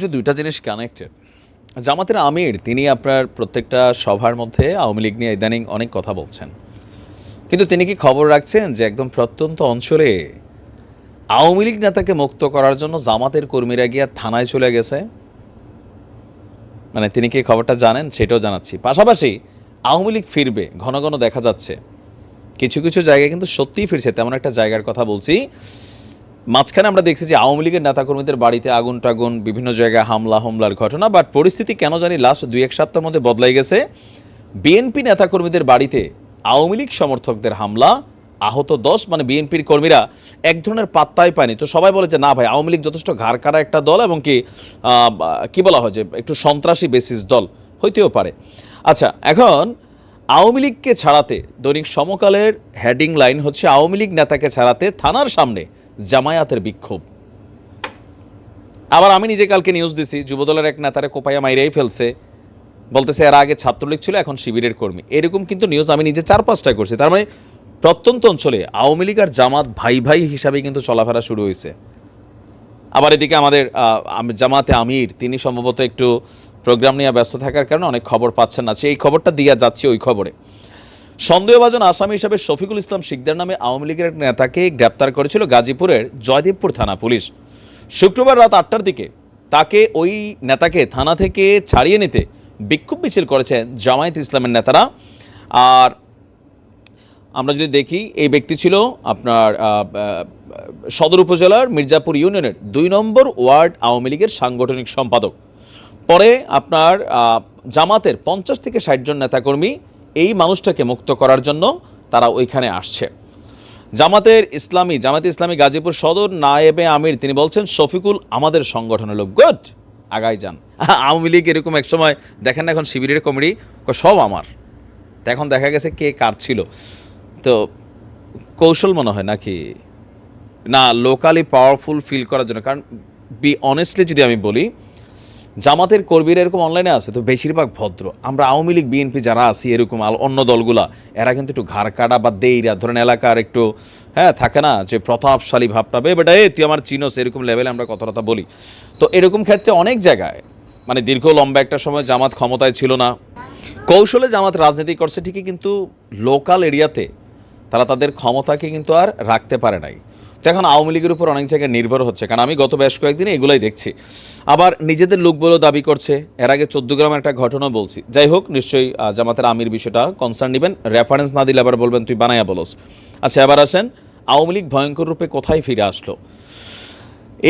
যে দুইটা জিনিস কানেক্টেড। জামাতের আমির তিনি আপনার প্রত্যেকটা সভার মধ্যে আওয়ামী লীগ নিয়ে ইদানিং অনেক কথা বলছেন, কিন্তু তিনি কি খবর রাখছেন যে একদম প্রত্যন্ত অঞ্চলে আওয়ামী লীগ নেতাকে মুক্ত করার জন্য জামাতের কর্মীরা গিয়ে থানায় চলে গেছে? মানে তিনি কি খবরটা জানেন সেটাও জানাচ্ছি। পাশাপাশি আওয়ামী লীগ ফিরবে, ঘন ঘন দেখা যাচ্ছে কিছু কিছু জায়গায় কিন্তু সত্যিই ফিরছে। তেমন একটা জায়গার কথা বলছি, মাঝখানে আমরা দেখছি যে আওয়ামী লীগের নেতাকর্মীদের বাড়িতে আগুন টাগুন, বিভিন্ন জায়গায় হামলার ঘটনা। বাট পরিস্থিতি কেন জানি লাস্ট 2-1 সপ্তাহের মধ্যে বদলাই গেছে। বিএনপি নেতাকর্মীদের বাড়িতে আওয়ামী লীগ সমর্থকদের হামলা, আহত 10। মানে বিএনপির কর্মীরা এক ধরনের পাত্তাই পায়নি। তো সবাই বলে যে না ভাই, আওয়ামী লীগ যথেষ্ট ঘাড় কাটা একটা দল, এবং কি বলা হয় যে একটু সন্ত্রাসী বেসিস দল হইতেও পারে। আচ্ছা, এখন আওয়ামী লীগকে ছাড়াতে দৈনিক সমকালের হেডিং লাইন হচ্ছে আওয়ামী লীগ নেতাকে ছাড়াতে থানার সামনে জামায়াতের বিক্ষোভ। আবার আমি নিজে কালকে নিউজ দিছি, যুবদলের এক নেতারে কোপাইয়া মাইরাই ফেলছে, বলতেছে এরা আগে ছাত্রলীগ ছিল এখন শিবিরের কর্মী। এরকম কিন্তু নিউজ আমি নিজে 4-5টা করছি। তার মানে প্রত্যন্ত অঞ্চলে আওয়ামী লীগ আর জামাত ভাই ভাই হিসাবে কিন্তু চলাফেরা শুরু হয়েছে। আবার এদিকে আমাদের জামাতে আমির তিনি সম্ভবত একটু প্রোগ্রাম নিয়ে ব্যস্ত থাকার কারণে অনেক খবর পাচ্ছেন না। এই খবরটা দিয়ে যাচ্ছি ওই খবরে। সন্দেহভাজন আসামি হিসাবে শফিকুল ইসলাম শিকদার নামে আওয়ামী লীগের এক নেতাকে গ্রেপ্তার করেছিল গাজীপুরের জয়দেবপুর থানা পুলিশ। শুক্রবার রাত 8টার দিকে ওই নেতাকে থানা থেকে ছাড়িয়ে নিতে বিক্ষোভ মিছিল করেছেন জামায়াত ইসলামের নেতারা। আর আমরা যদি দেখি, এই ব্যক্তি ছিল আপনার সদর উপজেলার মির্জাপুর ইউনিয়নের 2 নম্বর ওয়ার্ড আওয়ামী লীগের সাংগঠনিক সম্পাদক। পরে আপনার জামাতের 50 থেকে 60 জন নেতাকর্মী এই মানুষটাকে মুক্ত করার জন্য তারা ওইখানে আসছে। জামাতে ইসলামী গাজীপুর সদর নায়েবে আমির তিনি বলছেন শফিকুল আমাদের সংগঠনের লোক। গুড, আগাই যান। আওয়ামী লীগ এরকম এক সময় দেখেন না, এখন শিবিরের কমিটি সব আমার। এখন দেখা গেছে কে কার ছিল। তো কৌশল মনে হয় নাকি না লোকালি পাওয়ারফুল ফিল করার জন্য? কারণ অনেস্টলি যদি আমি বলি, জামাতের কর্মীরা এরকম অনলাইনে আছে তো বেশিরভাগ ভদ্র। আমরা আওয়ামী লীগ বিএনপি যারা আছি এরকম অন্য দলগুলা, এরা কিন্তু একটু ঘাড় কাটা বা দেইরা ধরেন এলাকার একটু থাকে না যে প্রতাপশালী ভাবটা, বেটা তুই আমার চিনোস, এরকম লেভেলে আমরা কথা বলি। তো এরকম ক্ষেত্রে অনেক জায়গায় মানে দীর্ঘ লম্বা একটা সময় জামাত ক্ষমতায় ছিল না, কৌশলে জামাত রাজনীতি করছে ঠিকই, কিন্তু লোকাল এরিয়াতে তারা তাদের ক্ষমতাকে কিন্তু আর রাখতে পারে নাই। তো এখন আওয়ামী লীগের উপর অনেক জায়গায় নির্ভর হচ্ছে, কারণ আমি গত বেশ কয়েকদিনে এগুলাই দেখছি। আবার নিজেদের লোক বলেও দাবি করছে। এর আগে 14 গ্রামের একটা ঘটনা বলছি। যাই হোক, নিশ্চয়ই জামাতের আমির বিষয়টা কনসার্ন নেবেন, রেফারেন্স না দিলে আবার বলবেন তুই বানাইয়া বলস। আচ্ছা, এবার আসেন আওয়ামী লীগ ভয়ঙ্কর রূপে কোথায় ফিরে আসলো।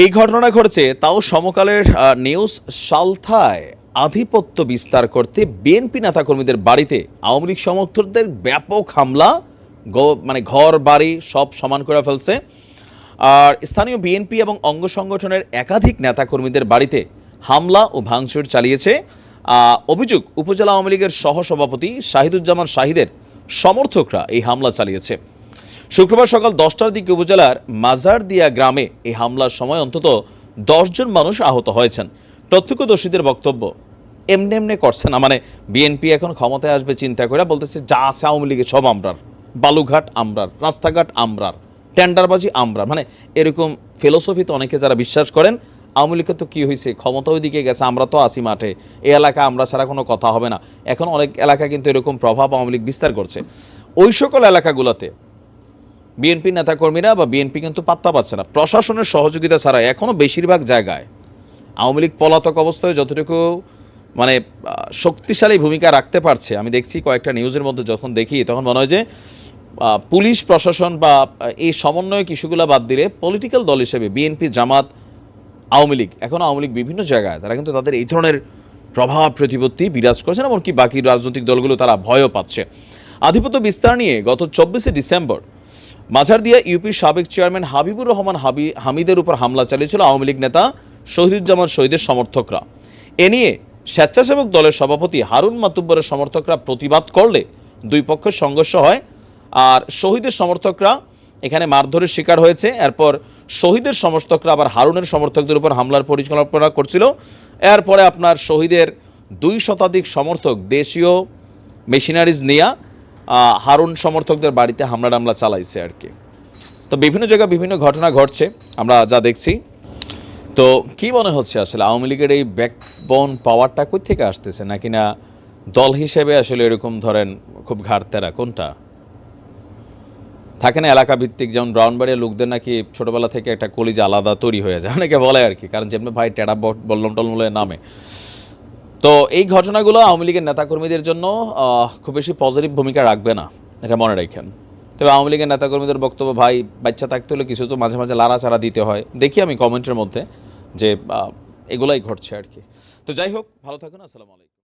এই ঘটনা ঘটছে তাও সমকালের নিউজ। সালথায় আধিপত্য বিস্তার করতে বিএনপি নেতাকর্মীদের বাড়িতে আওয়ামী লীগ সমর্থকদের ব্যাপক হামলা, মানে ঘর বাড়ি সব সমান করে ফেলছে। আর স্থানীয় বিএনপি এবং অঙ্গ সংগঠনের একাধিক নেতাকর্মীদের বাড়িতে হামলা ও ভাঙচুর চালিয়েছে। অভিযোগ, উপজেলা আওয়ামী লীগের সহসভাপতি শাহিদুজ্জামান শাহিদের সমর্থকরা এই হামলা চালিয়েছে। শুক্রবার সকাল 10টার দিকে উপজেলার মাজারদিয়া গ্রামে এই হামলার সময় অন্তত 10 জন মানুষ আহত হয়েছেন। প্রত্যক্ষদর্শীদের বক্তব্য, এমনি করছে না, মানে বিএনপি এখন ক্ষমতায় আসবে চিন্তা করে বলতেছে যা আছে আওয়ামী লীগের সব আমরার, বালুঘাট আমরার, রাস্তাঘাট আমরার, টেন্ডারবাজি আমরা, মানে এরকম ফিলোসফিতে অনেকে যারা বিশ্বাস করেন। আওয়ামী লীগের তো কী হয়েছে, ক্ষমতা ওই দিকে গেছে, আমরা তো আসি মাঠে, এই এলাকা আমরা ছাড়া কোনো কথা হবে না। এখন অনেক এলাকা কিন্তু এরকম প্রভাব আওয়ামী লীগ বিস্তার করছে। ওই সকল এলাকাগুলোতে বিএনপি নেতাকর্মীরা বা বিএনপি কিন্তু পাত্তা পাচ্ছে না, প্রশাসনের সহযোগিতা ছাড়া এখনও বেশিরভাগ জায়গায় আওয়ামী লীগ পলাতক অবস্থায় যতটুকু মানে শক্তিশালী ভূমিকা রাখতে পারছে। আমি দেখছি কয়েকটা নিউজের মধ্যে যখন দেখি তখন মনে হয় যে পুলিশ প্রশাসন বা এই সমন্বয়ক ইস্যুগুলো বাদ দিলে পলিটিক্যাল দল হিসেবে বিএনপি, জামাত, আওয়ামী লীগ, এখন আওয়ামী লীগ বিভিন্ন জায়গায় তারা কিন্তু তাদের এই ধরনের প্রভাব প্রতিপত্তি বিরাজ করছে, এমনকি বাকি রাজনৈতিক দলগুলো তারা ভয়ও পাচ্ছে। আধিপত্য বিস্তার নিয়ে গত 24শে ডিসেম্বর মাঝারদিয়া ইউপির সাবেক চেয়ারম্যান হাবিবুর রহমান হামিদের উপর হামলা চালিয়েছিল আওয়ামী লীগ নেতা শহীদুজ্জামান শহীদের সমর্থকরা। এ নিয়ে স্বেচ্ছাসেবক দলের সভাপতি হারুন মাতুব্বরের সমর্থকরা প্রতিবাদ করলে দুই পক্ষের সংঘর্ষ হয়। আর শহীদের সমর্থকরা এখানে মারধরের শিকার হয়েছে। এরপর শহীদের সমর্থকরা আবার হারুনের সমর্থকদের উপর হামলার পরিকল্পনা করছিল। এরপরে আপনার শহীদের 2 শতাধিক সমর্থক দেশীয় মেশিনারিজ নিয়ে হারুন সমর্থকদের বাড়িতে হামলা চালাইছে আর কি। তো বিভিন্ন জায়গায় বিভিন্ন ঘটনা ঘটছে আমরা যা দেখছি। তো কি মনে হচ্ছে আসলে আওয়ামী লীগের এই ব্যাকবোন পাওয়ারটা কই থেকে আসতেছে, নাকি না দল হিসেবে আসলে এরকম ধরেন খুব ঘাড়তেরা, কোনটা? থাকে না এলাকা ভিত্তিক, যেমন ব্রাউনবাড়িয়া লোকদের নাকি ছোটবেলা থেকে একটা কলিজা আলাদা তৈরি হয়ে যায়, অনেকে বলে আর কি, কারণ যেমনি ভাই টেরা বল্লম টলম বলে নামে। তো এই ঘটনাগুলো আওয়ামী লীগের নেতাকর্মীদের জন্য খুব বেশি পজিটিভ ভূমিকা রাখবে না, এটা মনে রাখেন। তবে আওয়ামী লীগের নেতাকর্মীদের বক্তব্য, ভাই বাচ্চা থাকতে হলে কিছু তো মাঝে মাঝে লাড়াচাড়া দিতে হয়, দেখি আমি কমেন্টের মধ্যে যে এগুলাই ঘটছে আর কি। তো যাই হোক, ভালো থাকুন, আসসালামু আলাইকুম।